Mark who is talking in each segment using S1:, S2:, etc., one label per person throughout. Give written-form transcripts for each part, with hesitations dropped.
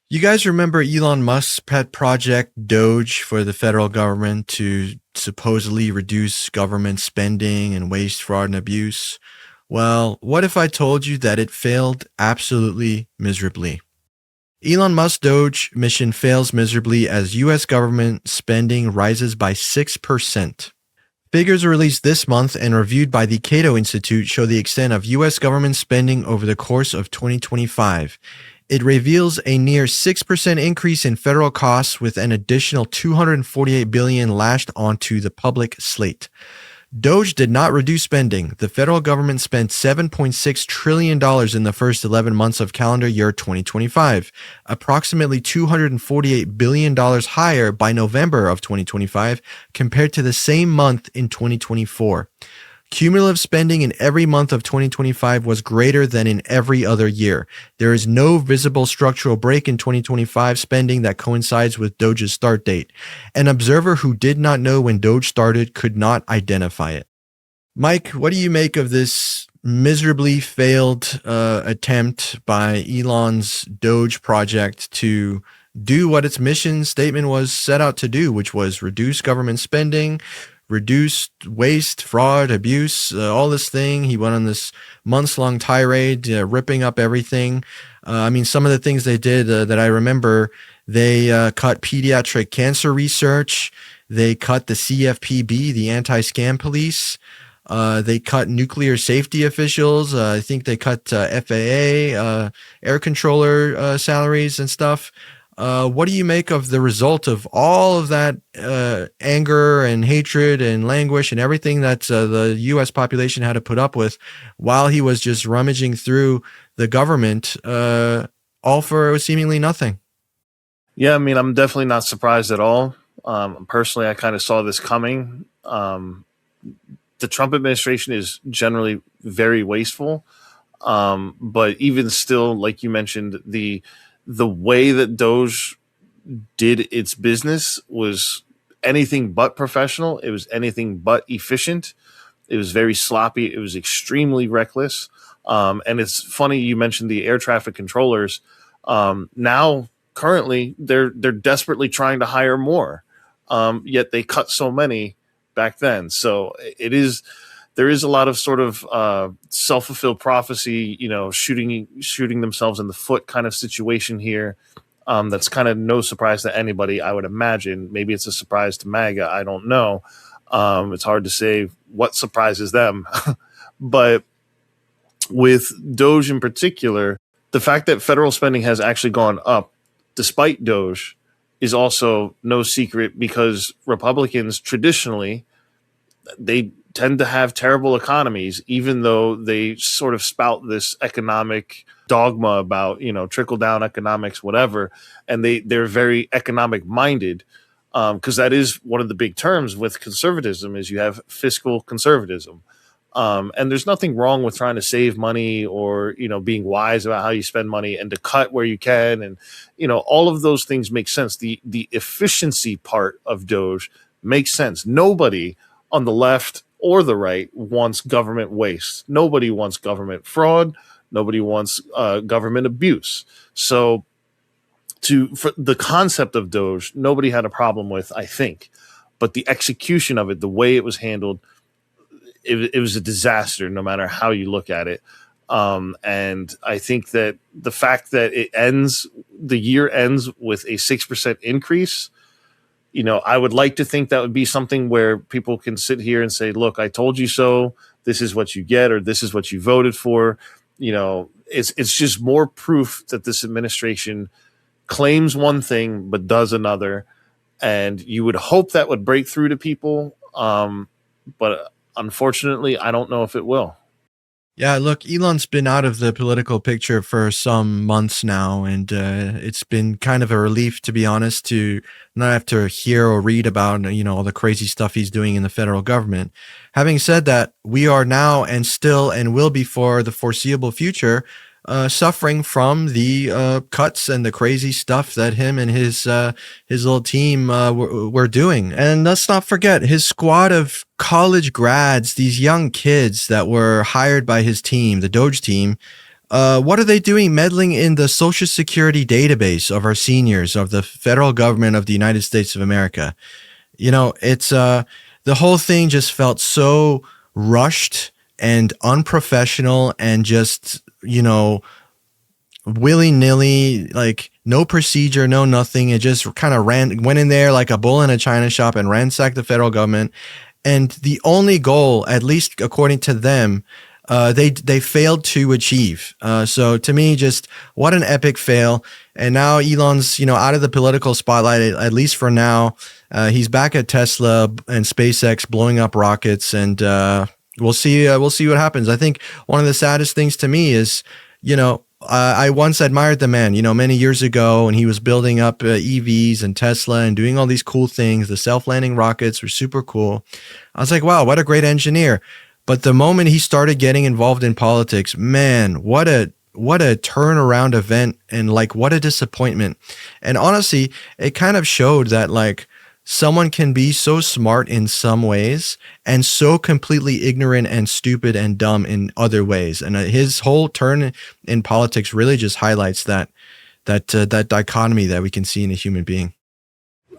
S1: You guys remember Elon Musk's pet project, Doge, for the federal government to supposedly reduce government spending and waste, fraud, and abuse? Well, what if I told you that it failed absolutely miserably? Elon Musk's Doge mission fails miserably as US government spending rises by 6%. Figures released this month and reviewed by the Cato Institute show the extent of US government spending over the course of 2025. It reveals a near 6% increase in federal costs with an additional $248 billion lashed onto the public slate. Doge did not reduce spending. The federal government spent $7.6 trillion in the first 11 months of calendar year 2025, approximately $248 billion higher by November of 2025 compared to the same month in 2024. Cumulative spending in every month of 2025 was greater than in every other year. There is no visible structural break in 2025 spending that coincides with Doge's start date. An observer who did not know when Doge started could not identify it. Mike, what do you make of this miserably failed attempt by Elon's Doge project to do what its mission statement was set out to do, which was reduce government spending, reduced waste, fraud, abuse, all this thing. He went on this months-long tirade, ripping up everything. Some of the things they did that I remember, they cut pediatric cancer research. They cut the CFPB, the anti-scam police. They cut nuclear safety officials. I think they cut FAA, air controller salaries and stuff. What do you make of the result of all of that anger and hatred and languish and everything that the U.S. population had to put up with while he was just rummaging through the government, all for seemingly nothing?
S2: Yeah, I'm definitely not surprised at all. Personally, I kind of saw this coming. The Trump administration is generally very wasteful, but even still, like you mentioned, the way that Doge did its business was anything but professional. It was anything but efficient. It was very sloppy. It was extremely reckless. And it's funny you mentioned the air traffic controllers. Now, currently, they're desperately trying to hire more. Yet they cut so many back then. So there is a lot of sort of self-fulfilled prophecy, shooting themselves in the foot kind of situation here. That's kind of no surprise to anybody, I would imagine. Maybe it's a surprise to MAGA. I don't know. It's hard to say what surprises them. But with Doge in particular, the fact that federal spending has actually gone up despite Doge is also no secret, because Republicans traditionally, they tend to have terrible economies, even though they sort of spout this economic dogma about, trickle down economics, whatever. And they're very economic minded, because that is one of the big terms with conservatism is you have fiscal conservatism. And there's nothing wrong with trying to save money or, being wise about how you spend money and to cut where you can. And, all of those things make sense. The efficiency part of Doge makes sense. Nobody on the left or the right wants government waste. Nobody wants government fraud. Nobody wants government abuse. So for the concept of Doge, nobody had a problem with, I think. But the execution of it, the way it was handled, it was a disaster, no matter how you look at it. And I think that the fact that the year ends with a 6% increase, I would like to think that would be something where people can sit here and say, look, I told you so. This is what you get, or this is what you voted for. It's just more proof that this administration claims one thing but does another. And you would hope that would break through to people. But unfortunately, I don't know if it will.
S1: Yeah, look, Elon's been out of the political picture for some months now, and it's been kind of a relief, to be honest, to not have to hear or read about, all the crazy stuff he's doing in the federal government. Having said that, we are now and still and will be for the foreseeable future suffering from the cuts and the crazy stuff that him and his little team were doing. And let's not forget his squad of college grads, these young kids that were hired by his team, the Doge team. What are they doing meddling in the Social Security database of our seniors of the federal government of the United States of America? It's the whole thing just felt so rushed and unprofessional and just, willy nilly, like no procedure, no nothing. It just kind of went in there like a bull in a china shop and ransacked the federal government. And the only goal, at least according to them, they failed to achieve. So to me, just what an epic fail. And now Elon's out of the political spotlight, at least for now. He's back at Tesla and SpaceX blowing up rockets, and we'll see. We'll see what happens. I think one of the saddest things to me is, I once admired the man, many years ago, and he was building up EVs and Tesla and doing all these cool things. The self-landing rockets were super cool. I was like, wow, what a great engineer. But the moment he started getting involved in politics, man, what a turnaround event, and like what a disappointment. And honestly, it kind of showed that like someone can be so smart in some ways and so completely ignorant and stupid and dumb in other ways. And his whole turn in politics really just highlights that dichotomy that we can see in a human being.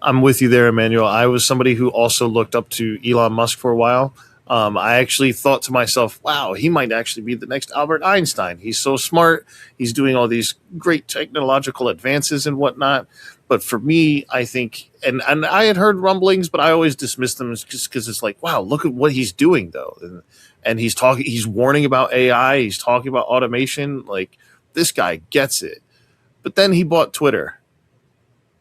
S2: I'm with you there, Emmanuel. I was somebody who also looked up to Elon Musk for a while. I actually thought to myself, wow, he might actually be the next Albert Einstein. He's so smart. He's doing all these great technological advances and whatnot. But for me, I think, and I had heard rumblings, but I always dismissed them just because it's like, wow, look at what he's doing, though. And he's warning about AI. He's talking about automation. Like, this guy gets it. But then he bought Twitter.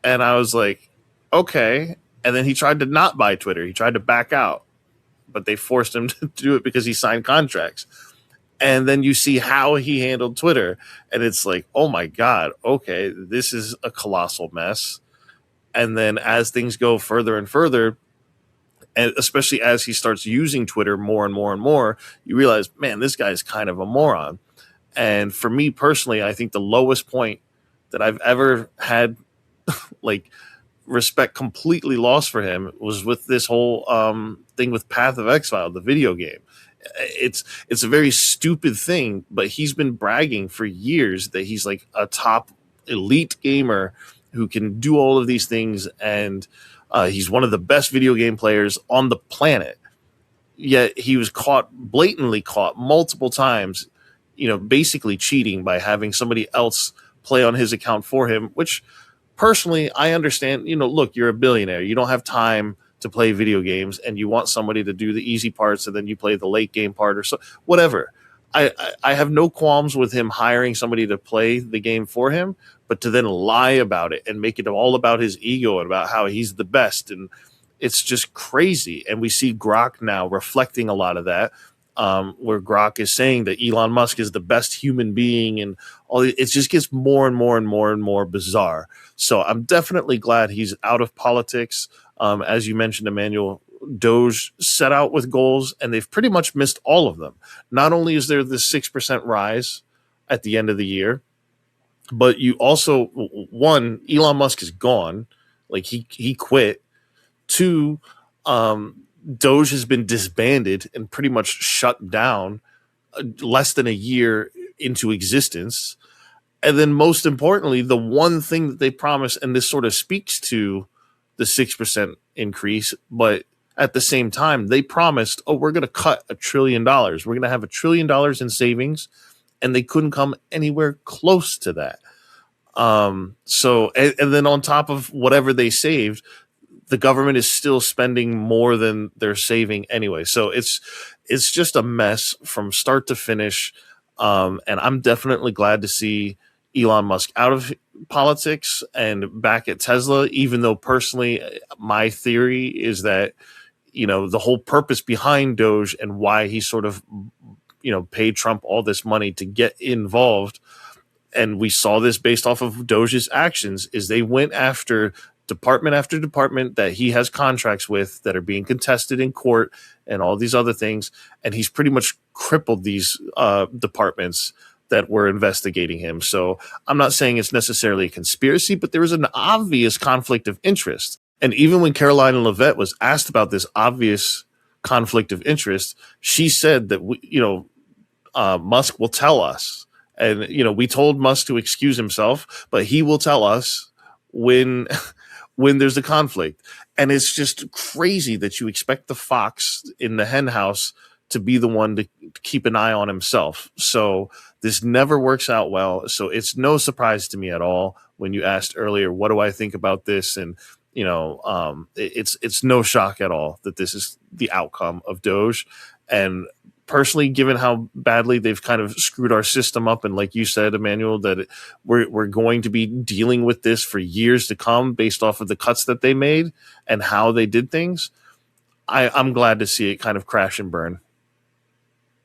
S2: And I was like, okay. And then he tried to not buy Twitter. He tried to back out, but they forced him to do it because he signed contracts. And then you see how he handled Twitter, and it's like, oh my God, okay, this is a colossal mess. And then as things go further and further, and especially as he starts using Twitter more and more and more, you realize, man, this guy is kind of a moron. And for me personally, I think the lowest point that I've ever had, like, respect completely lost for him was with this whole thing with Path of Exile, the video game. It's a very stupid thing, but he's been bragging for years that he's like a top elite gamer who can do all of these things, and he's one of the best video game players on the planet. Yet he was blatantly caught multiple times, basically cheating by having somebody else play on his account for him, which personally, I understand, look, you're a billionaire. You don't have time to play video games, and you want somebody to do the easy parts, and then you play the late game part or so, whatever. I have no qualms with him hiring somebody to play the game for him, but to then lie about it and make it all about his ego and about how he's the best. And it's just crazy. And we see Grok now reflecting a lot of that, where Grok is saying that Elon Musk is the best human being, and it just gets more and more and more and more bizarre. So I'm definitely glad he's out of politics. As you mentioned, Emmanuel, Doge set out with goals, and they've pretty much missed all of them. Not only is there the 6% rise at the end of the year, but you also, one, Elon Musk is gone. Like he quit. Two, Doge has been disbanded and pretty much shut down less than a year into existence. And then most importantly, the one thing that they promised, and this sort of speaks to the 6% increase, but at the same time, they promised, we're going to cut $1 trillion. We're going to have $1 trillion in savings, and they couldn't come anywhere close to that. So, and then on top of whatever they saved, the government is still spending more than they're saving anyway. So it's just a mess from start to finish. And I'm definitely glad to see Elon Musk out of politics and back at Tesla, even though personally, my theory is that, the whole purpose behind Doge and why he sort of, paid Trump all this money to get involved. And we saw this based off of Doge's actions, is they went after department after department that he has contracts with that are being contested in court and all these other things. And he's pretty much crippled these departments that were investigating him. So I'm not saying it's necessarily a conspiracy, but there was an obvious conflict of interest. And even when Caroline Levitt was asked about this obvious conflict of interest, she said that Musk will tell us. And we told Musk to excuse himself, but he will tell us when when there's a conflict. And it's just crazy that you expect the fox in the hen house to be the one to keep an eye on himself. So this never works out well. So it's no surprise to me at all when you asked earlier, what do I think about this? And it's no shock at all that this is the outcome of Doge. And personally, given how badly they've kind of screwed our system up, and like you said, Emmanuel, that we're going to be dealing with this for years to come based off of the cuts that they made and how they did things, I'm glad to see it kind of crash and burn.